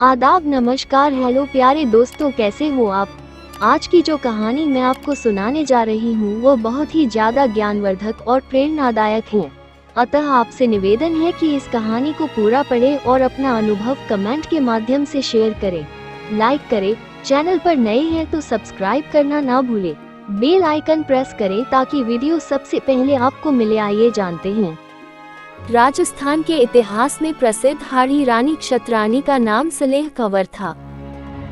आदाब, नमस्कार, हेलो प्यारे दोस्तों, कैसे हो आप। आज की जो कहानी मैं आपको सुनाने जा रही हूँ वो बहुत ही ज्यादा ज्ञानवर्धक और प्रेरणादायक है। अतः आपसे निवेदन है कि इस कहानी को पूरा पढ़ें और अपना अनुभव कमेंट के माध्यम से शेयर करें, लाइक करें। चैनल पर नए हैं तो सब्सक्राइब करना ना भूलें। बेल आइकन प्रेस करें ताकि वीडियो सबसे पहले आपको मिले। आइए जानते हैं। राजस्थान के इतिहास में प्रसिद्ध हाड़ी रानी क्षत्रानी का नाम सलेह कंवर था।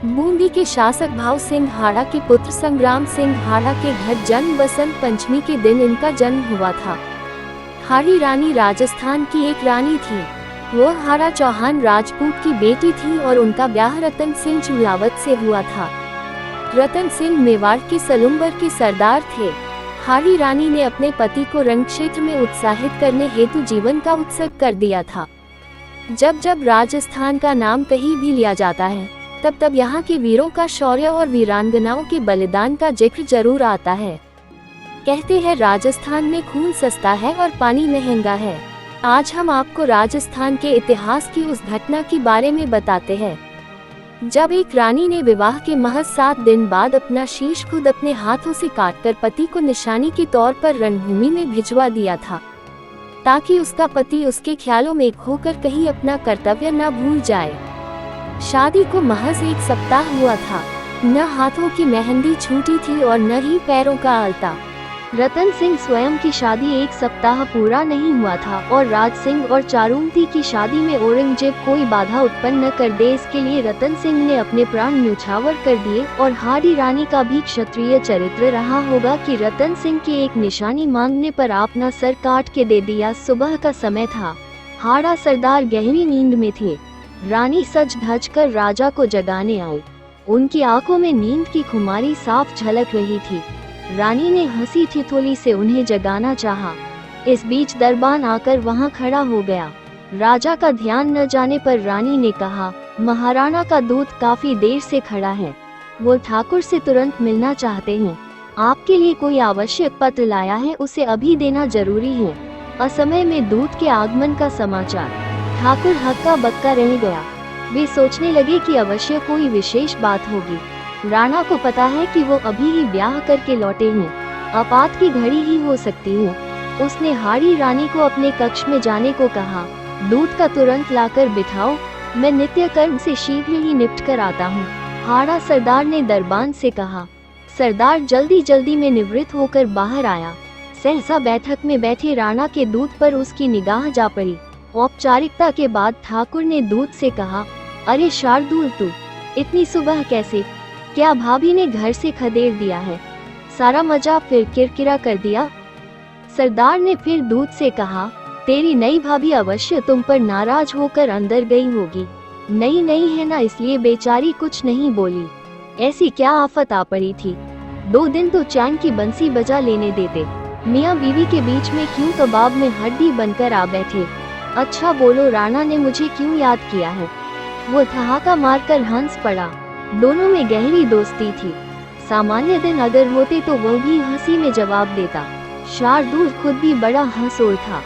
बूंदी के शासक भाव सिंह हाड़ा के पुत्र संग्राम सिंह हाड़ा के घर जन्म बसंत पंचमी के दिन इनका जन्म हुआ था। हाड़ी रानी राजस्थान की एक रानी थी। वह हाड़ा चौहान राजपूत की बेटी थी और उनका ब्याह रतन सिंह चुलावत से हुआ था। रतन सिंह मेवाड़ के सलुम्बर के सरदार थे। हाड़ी रानी ने अपने पति को रण क्षेत्र में उत्साहित करने हेतु जीवन का उत्सव कर दिया था। जब जब राजस्थान का नाम कहीं भी लिया जाता है तब तब यहाँ के वीरों का शौर्य और वीरांगनाओं के बलिदान का जिक्र जरूर आता है। कहते हैं राजस्थान में खून सस्ता है और पानी महंगा है। आज हम आपको राजस्थान के इतिहास की उस घटना के बारे में बताते हैं जब एक रानी ने विवाह के महज 7 दिन बाद अपना शीश खुद अपने हाथों से काटकर पति को निशानी के तौर पर रणभूमि में भिजवा दिया था, ताकि उसका पति उसके ख्यालों में खोकर कहीं अपना कर्तव्य न भूल जाए। शादी को महज 1 सप्ताह हुआ था। न हाथों की मेहंदी छूटी थी और न ही पैरों का आलता। रतन सिंह स्वयं की शादी 1 सप्ताह पूरा नहीं हुआ था और राज सिंह और चारुमती की शादी में औरंगजेब कोई बाधा उत्पन्न न कर दे, इसके लिए रतन सिंह ने अपने प्राण न्यौछावर कर दिए। और हाड़ी रानी का भी क्षत्रिय चरित्र रहा होगा कि रतन सिंह की एक निशानी मांगने पर अपना सर काट के दे दिया। सुबह का समय था। हाड़ा सरदार गहरी नींद में थे। रानी सज धज कर राजा को जगाने आई। उनकी आंखों में नींद की खुमारी साफ झलक रही थी। रानी ने हंसी ठिठोली से उन्हें जगाना चाहा। इस बीच दरबान आकर वहां खड़ा हो गया। राजा का ध्यान न जाने पर रानी ने कहा, महाराणा का दूत काफी देर से खड़ा है। वो ठाकुर से तुरंत मिलना चाहते हैं। आपके लिए कोई आवश्यक पत्र लाया है, उसे अभी देना जरूरी है। असमय में दूत के आगमन का समाचार। ठाकुर हक्का बक्का रह गया। वे सोचने लगे कि अवश्य कोई विशेष बात होगी। राणा को पता है कि वो अभी ही ब्याह करके लौटे हैं। आपात की घड़ी ही हो सकती है। उसने हाड़ी रानी को अपने कक्ष में जाने को कहा। दूध का तुरंत लाकर बिठाओ, मैं नित्य कर्म से शीघ्र ही निपट कर आता हूँ। हाड़ा सरदार ने दरबान से कहा। सरदार जल्दी जल्दी में निवृत्त होकर बाहर आया। सहसा बैठक में बैठे राणा के दूध पर उसकी निगाह जा पड़ी। औपचारिकता के बाद ठाकुर ने दूध से कहा, अरे शार्दूल, तू इतनी सुबह कैसे? क्या भाभी ने घर से खदेड़ दिया है? सारा मजा फिर किरकिरा कर दिया? सरदार ने फिर दूध से कहा, तेरी नई भाभी अवश्य तुम पर नाराज होकर अंदर गई होगी। नई नई है ना, इसलिए बेचारी कुछ नहीं बोली। ऐसी क्या आफत आ पड़ी थी? 2 दिन तो चैन की बंसी बजा लेने देते। मियाँ बीवी के बीच में क्यों कबाब में हड्डी बनकर आ बैठे? अच्छा बोलो, राणा ने मुझे क्यों याद किया है? वो ठहाका मारकर हंस पड़ा। दोनों में गहरी दोस्ती थी। सामान्य दिन अगर होते तो वो भी हंसी में जवाब देता। शार्दूल खुद भी बड़ा हंसोर था।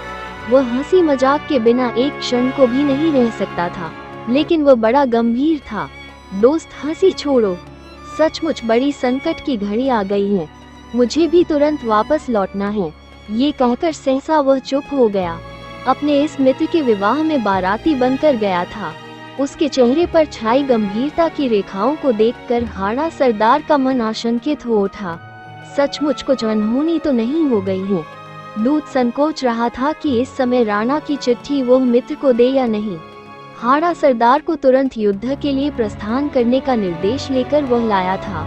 वह हंसी मजाक के बिना एक क्षण को भी नहीं रह सकता था, लेकिन वह बड़ा गंभीर था। दोस्त, हंसी छोड़ो, सचमुच बड़ी संकट की घड़ी आ गई है। मुझे भी तुरंत वापस लौटना है। ये कहकर सहसा वह चुप हो गया। अपने इस मित्र के विवाह में बाराती बनकर गया था। उसके चेहरे पर छाई गंभीरता की रेखाओं को देखकर हाड़ा सरदार का मन आशंकित हो उठा। सचमुच कुछ अनहोनी तो नहीं हो गई है? दूत संकोच रहा था कि इस समय राणा की चिट्ठी वो मित्र को दे या नहीं। हाड़ा सरदार को तुरंत युद्ध के लिए प्रस्थान करने का निर्देश लेकर वह लाया था।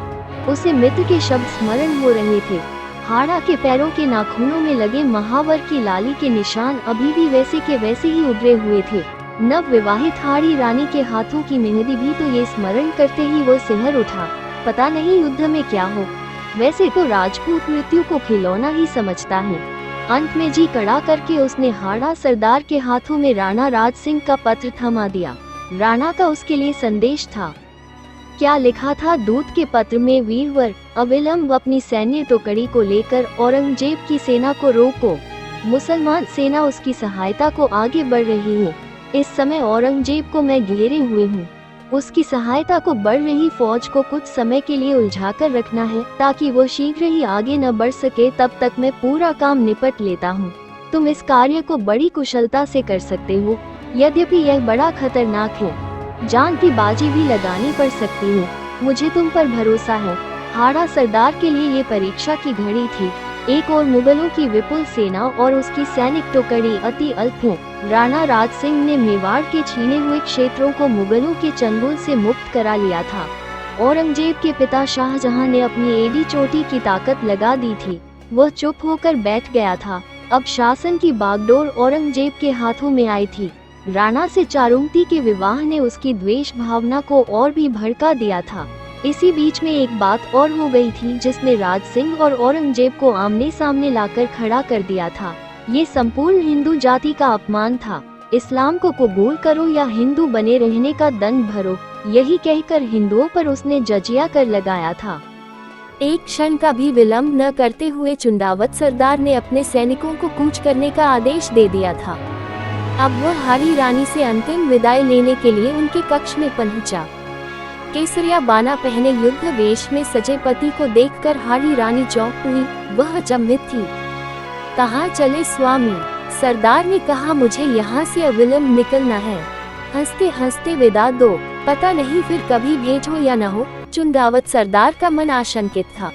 उसे मित्र के शब्द स्मरण हो रहे थे। हाड़ा के पैरों के नाखूनों में लगे महावर की लाली के निशान अभी भी वैसे के वैसे ही उभरे हुए थे। नव विवाहित हाड़ी रानी के हाथों की मेहंदी भी तो ये स्मरण करते ही वो सिहर उठा। पता नहीं युद्ध में क्या हो। वैसे तो राजपूत मृत्यु को खिलौना ही समझता है। अंत में जी कड़ा करके उसने हाड़ा सरदार के हाथों में राणा राज सिंह का पत्र थमा दिया। राणा का उसके लिए संदेश था। क्या लिखा था दूत के पत्र में? वीरवर, अविलंब अपनी सैन्य टुकड़ी को लेकर औरंगजेब की सेना को रोको। मुसलमान सेना उसकी सहायता को आगे बढ़ रही है। इस समय औरंगजेब को मैं घेरे हुए हूँ। उसकी सहायता को बढ़ रही फौज को कुछ समय के लिए उलझाकर रखना है ताकि वो शीघ्र ही आगे न बढ़ सके। तब तक मैं पूरा काम निपट लेता हूँ। तुम इस कार्य को बड़ी कुशलता से कर सकते हो, यद्यपि यह बड़ा खतरनाक है। जान की बाजी भी लगानी पड़ सकती है। मुझे तुम पर भरोसा है। हाड़ा सरदार के लिए ये परीक्षा की घड़ी थी। एक और मुगलों की विपुल सेना और उसकी सैनिक टुकड़ी अति अल्प है। राणा राज सिंह ने मेवाड़ के छीने हुए क्षेत्रों को मुगलों के चंगुल से मुक्त करा लिया था। औरंगजेब के पिता शाहजहां ने अपनी एड़ी चोटी की ताकत लगा दी थी। वह चुप होकर बैठ गया था। अब शासन की बागडोर औरंगजेब के हाथों में आई थी। राणा से चारुमती के विवाह ने उसकी द्वेष भावना को और भी भड़का दिया था। इसी बीच में एक बात और हो गई थी जिसने राज सिंह और औरंगजेब को आमने सामने लाकर खड़ा कर दिया था। ये संपूर्ण हिंदू जाति का अपमान था। इस्लाम को कबूल करो या हिंदू बने रहने का दंड भरो, यही कहकर हिंदुओं पर उसने जजिया कर लगाया था। एक क्षण का भी विलंब न करते हुए चुंडावत सरदार ने अपने सैनिकों को कूच करने का आदेश दे दिया था। अब वह हाड़ी रानी से अंतिम विदाई लेने के लिए उनके कक्ष में पहुंचा। केसरिया बाना पहने युद्ध वेश में सजे पति को देखकर हाड़ी रानी चौंक हुई। वह अचंभित थी। कहाँ चले स्वामी? सरदार ने कहा, मुझे यहाँ से अविलंब निकलना है। हंसते हंसते विदा दो, पता नहीं फिर कभी भेंट हो या न हो। चुंडावत सरदार का मन आशंकित था।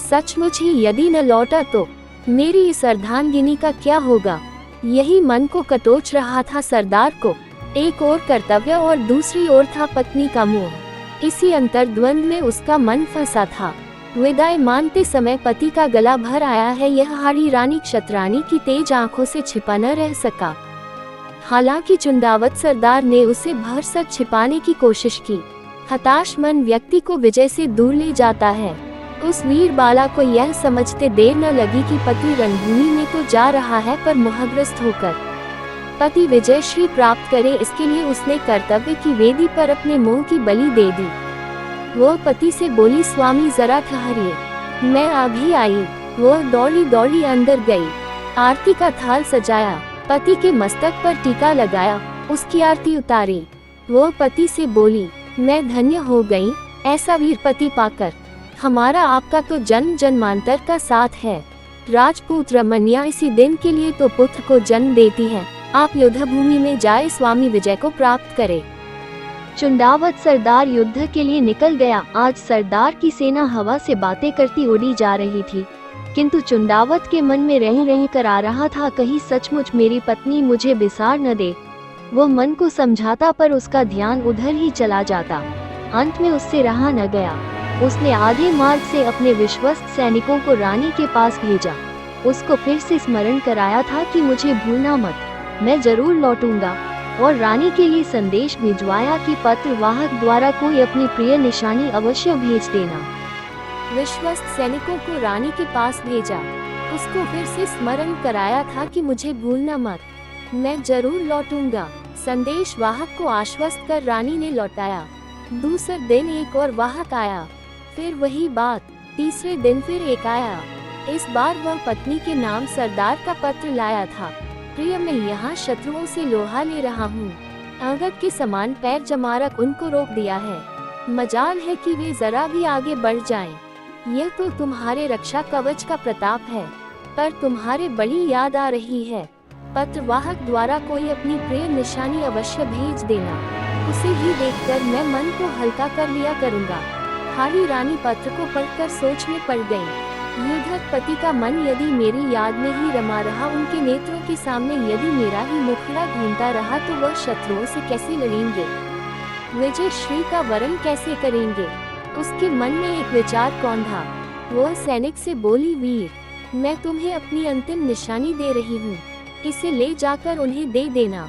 सचमुच ही यदि न लौटा तो मेरी इस अर्धांगिनी का क्या होगा? यही मन को कटोच रहा था सरदार को। एक ओर कर्तव्य और दूसरी ओर था पत्नी का मोह। इसी अंतर्द्वंद में उसका मन फंसा था। विदाई मानते समय पति का गला भर आया है, यह हाड़ी रानी क्षत्रानी की तेज आंखों से छिपा न रह सका। हालांकि चुंडावत सरदार ने उसे भरसक छिपाने की कोशिश की। हताश मन व्यक्ति को विजय से दूर ले जाता है। उस वीर बाला को यह समझते देर न लगी कि पति रणभूमि में तो जा रहा है, पर मोहग्रस्त होकर पति विजय श्री प्राप्त करे, इसके लिए उसने कर्तव्य की वेदी पर अपने मोह की बलि दे दी। वह पति से बोली, स्वामी जरा ठहरिए, मैं अभी आई। वह दौड़ी दौड़ी अंदर गई। आरती का थाल सजाया, पति के मस्तक पर टीका लगाया, उसकी आरती उतारी। वह पति से बोली, मैं धन्य हो गई ऐसा वीर पति पाकर। हमारा आपका तो जन्म जन्मांतर का साथ है। राजपूत रमनिया इसी दिन के लिए तो पुत्र को जन्म देती है। आप युद्ध भूमि में जाए, स्वामी विजय को प्राप्त करे। चुंडावत सरदार युद्ध के लिए निकल गया। आज सरदार की सेना हवा से बातें करती उड़ी जा रही थी, किंतु चुंडावत के मन में रह रह कर आ रहा था, कहीं सचमुच मेरी पत्नी मुझे बिसार न दे। वो मन को समझाता, पर उसका ध्यान उधर ही चला जाता। अंत में उससे रहा न गया। उसने आधे मार्ग से अपने विश्वस्त सैनिकों को रानी के पास भेजा। उसको फिर से स्मरण कराया था कि मुझे भूलना मत, मैं जरूर लौटूंगा। और रानी के लिए संदेश भिजवाया कि पत्र वाहक द्वारा कोई अपनी प्रिय निशानी अवश्य भेज देना। विश्वस्त सैनिकों को रानी के पास भेजा। उसको फिर से स्मरण कराया था कि मुझे भूलना मत, मैं जरूर लौटूंगा। संदेश वाहक को आश्वस्त कर रानी ने लौटाया। दूसरे दिन एक और वाहक आया, फिर वही बात। तीसरे दिन फिर एक आया। इस बार वह पत्नी के नाम सरदार का पत्र लाया था। प्रिय, मैं यहाँ शत्रुओं से लोहा ले रहा हूँ। अंगद के समान पैर जमा रख उनको रोक दिया है। मजाल है कि वे जरा भी आगे बढ़ जाएं। यह तो तुम्हारे रक्षा कवच का प्रताप है, पर तुम्हारे बड़ी याद आ रही है। पत्रवाहक द्वारा कोई अपनी प्रिय निशानी अवश्य भेज देना। उसे ही देखकर मैं मन को हल्का कर लिया करूँगा। हाड़ी रानी पत्र को पढ़कर सोच में पड़ गई। युद्धपति का मन यदि मेरी याद में ही रमा रहा, उनके नेत्रों के सामने यदि मेरा ही मुखड़ा घूमता रहा, तो वह शत्रुओं से कैसे लड़ेंगे, विजय श्री का वरण कैसे करेंगे। उसके मन में एक विचार कौंधा। वह सैनिक से बोली, वीर, मैं तुम्हें अपनी अंतिम निशानी दे रही हूँ, इसे ले जाकर उन्हें दे देना।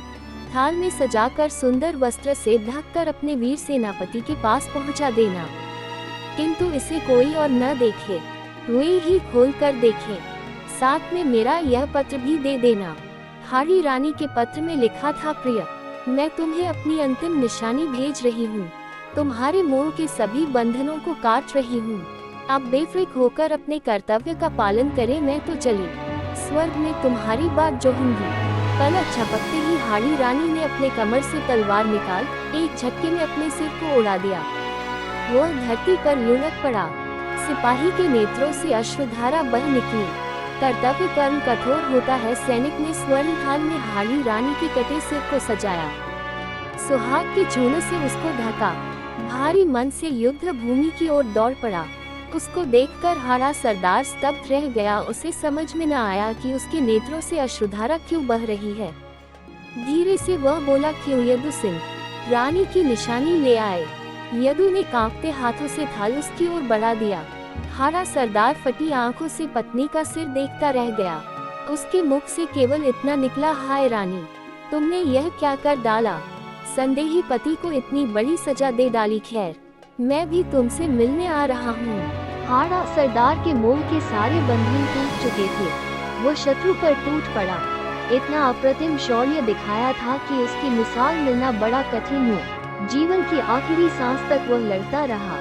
थाल में सजाकर सुंदर वस्त्र से ढककर अपने वीर सेनापति के पास पहुँचा देना, किंतु इसे कोई और न देखे, वे ही खोल कर देखें। साथ में मेरा यह पत्र भी दे देना। हाड़ी रानी के पत्र में लिखा था, प्रिय, मैं तुम्हें अपनी अंतिम निशानी भेज रही हूँ। तुम्हारे मोह के सभी बंधनों को काट रही हूँ। अब बेफिक्र होकर अपने कर्तव्य का पालन करें। मैं तो चली, स्वर्ग में तुम्हारी बात जोहूंगी, पलक झपकते ही हाड़ी रानी ने अपने कमर से तलवार निकाल एक झटके में अपने सिर को उड़ा दिया। वह धरती पर लुढ़क पड़ा। सिपाही के नेत्रों से अश्रुधारा बह निकली। कर्तव्य कर्म कठोर होता है। सैनिक ने स्वर्ण थाल में हाड़ी रानी के कटे सिर को सजाया, सुहाग के चूनों से उसको ढका, भारी मन से युद्ध भूमि की ओर दौड़ पड़ा। उसको देखकर हाड़ा सरदार स्तब्ध रह गया। उसे समझ में न आया कि उसके नेत्रों से अश्रुधारा क्यों बह रही है। धीरे से वह बोला, क्यों यदु सिंह, रानी की निशानी ले आए। यदु ने कांपते हाथों से थाल उसकी ओर बढ़ा दिया। हाड़ा सरदार फटी आंखों से पत्नी का सिर देखता रह गया। उसके मुख से केवल इतना निकला, हाय रानी, तुमने यह क्या कर डाला। संदेही पति को इतनी बड़ी सजा दे डाली। खैर, मैं भी तुमसे मिलने आ रहा हूँ। हाड़ा सरदार के मोह के सारे बंधन टूट चुके थे। वो शत्रु पर टूट पड़ा। इतना अप्रतिम शौर्य दिखाया था कि उसकी मिसाल मिलना बड़ा कठिन हो। जीवन की आखिरी सांस तक वह लड़ता रहा।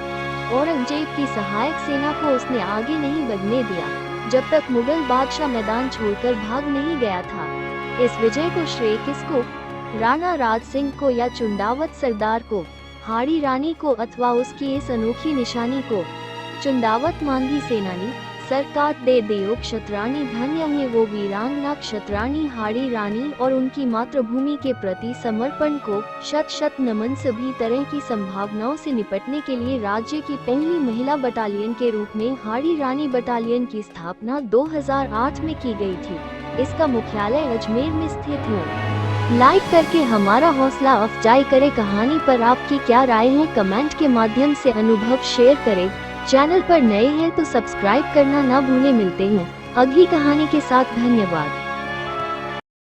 औरंगजेब की सहायक सेना को उसने आगे नहीं बढ़ने दिया, जब तक मुगल बादशाह मैदान छोड़कर भाग नहीं गया था। इस विजय को श्रेय किसको? राणा राज सिंह को या चुंडावत सरदार को? हाड़ी रानी को अथवा उसकी इस अनोखी निशानी को? चुंडावत मांगी सेनानी, सरकार दे देयो क्षत्राणी, धन्य है वो वीरांगना क्षत्राणी हाड़ी रानी और उनकी मातृभूमि के प्रति समर्पण को शत शत नमन। सभी तरह की संभावनाओं से निपटने के लिए राज्य की पहली महिला बटालियन के रूप में हाड़ी रानी बटालियन की स्थापना 2008 में की गई थी। इसका मुख्यालय अजमेर में स्थित है। लाइक करके हमारा हौसला अफजाई करें। कहानी पर आपकी क्या राय है, कमेंट के माध्यम से अनुभव शेयर करें। चैनल पर नए हैं तो सब्सक्राइब करना ना भूलें। मिलते हैं अगली कहानी के साथ। धन्यवाद।